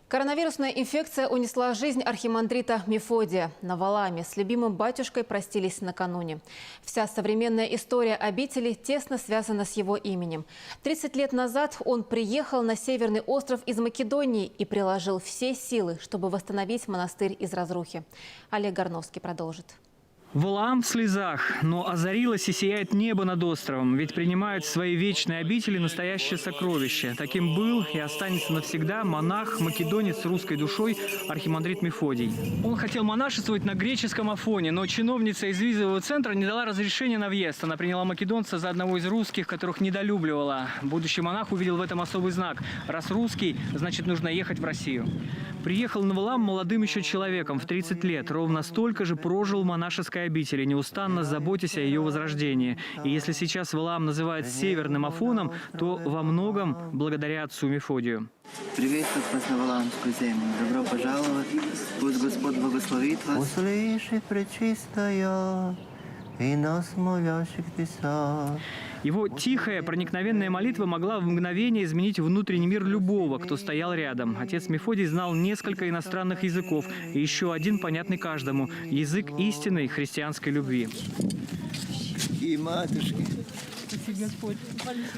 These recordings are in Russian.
Коронавирусная инфекция унесла жизнь архимандрита Мефодия. На Валааме с любимым батюшкой простились накануне. Вся современная история обители тесно связана с его именем. 30 лет назад он приехал на Северный остров из Македонии и приложил все силы, чтобы восстановить монастырь из разрухи. Олег Горновский продолжит. Валаам в слезах, но озарилось и сияет небо над островом, ведь принимает в свои вечные обители настоящее сокровище. Таким был и останется навсегда монах, македонец с русской душой архимандрит Мефодий. Он хотел монашествовать на греческом Афоне, но чиновница из визового центра не дала разрешения на въезд. Она приняла македонца за одного из русских, которых недолюбливала. Будущий монах увидел в этом особый знак. Раз русский, значит нужно ехать в Россию. Приехал на Валаам молодым еще человеком в 30 лет. Ровно столько же прожил в монашеской обители, неустанно заботясь о ее возрождении. И если сейчас Валаам называют Северным Афоном, то во многом благодаря отцу Мефодию. Приветствую вас на Валаамскую землю. Добро пожаловать. Пусть Господь благословит вас. Услыши, пречистая, и нас молящих писать. Его тихая, проникновенная молитва могла в мгновение изменить внутренний мир любого, кто стоял рядом. Отец Мефодий знал несколько иностранных языков, и еще один понятный каждому – язык истинной христианской любви. И матушки.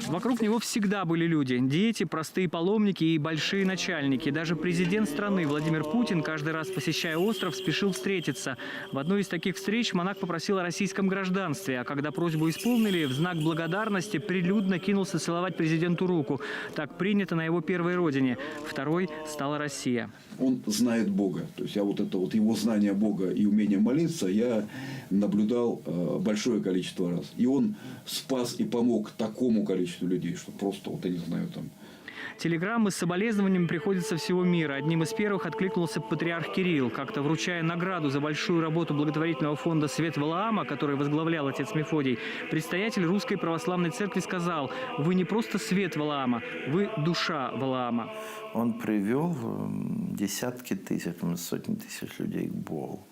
Вокруг него всегда были люди – дети, простые паломники и большие начальники. Даже президент страны Владимир Путин, каждый раз посещая остров, спешил встретиться. В одной из таких встреч монах попросил о российском гражданстве, а когда просьбу исполнили, в знак благодарности прилюдно кинулся целовать президенту руку. Так принято на его первой родине. Второй стала Россия. Он знает Бога. То есть его знание Бога и умение молиться я наблюдал большое количество раз. И он спас и помог такому количеству людей, что просто, я не знаю, там... Телеграммы с соболезнованиями приходят со всего мира. Одним из первых откликнулся патриарх Кирилл. Как-то вручая награду за большую работу благотворительного фонда «Свет Валаама», который возглавлял отец Мефодий, предстоятель Русской Православной Церкви сказал: «Вы не просто свет Валаама, вы душа Валаама». Он привел десятки тысяч, сотни тысяч людей к Богу.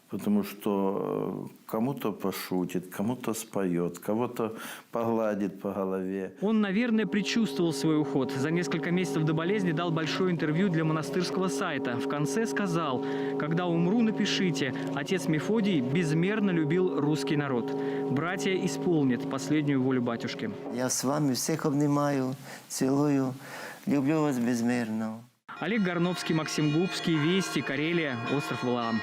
Потому что кому-то пошутит, кому-то споет, кого-то погладит по голове. Он, наверное, предчувствовал свой уход. За несколько месяцев до болезни дал большое интервью для монастырского сайта. В конце сказал: «Когда умру, напишите: отец Мефодий безмерно любил русский народ. Братья исполнят последнюю волю батюшки». Я с вами всех обнимаю, целую, люблю вас безмерно. Олег Горновский, Максим Губский, Вести, Карелия, остров Валаам.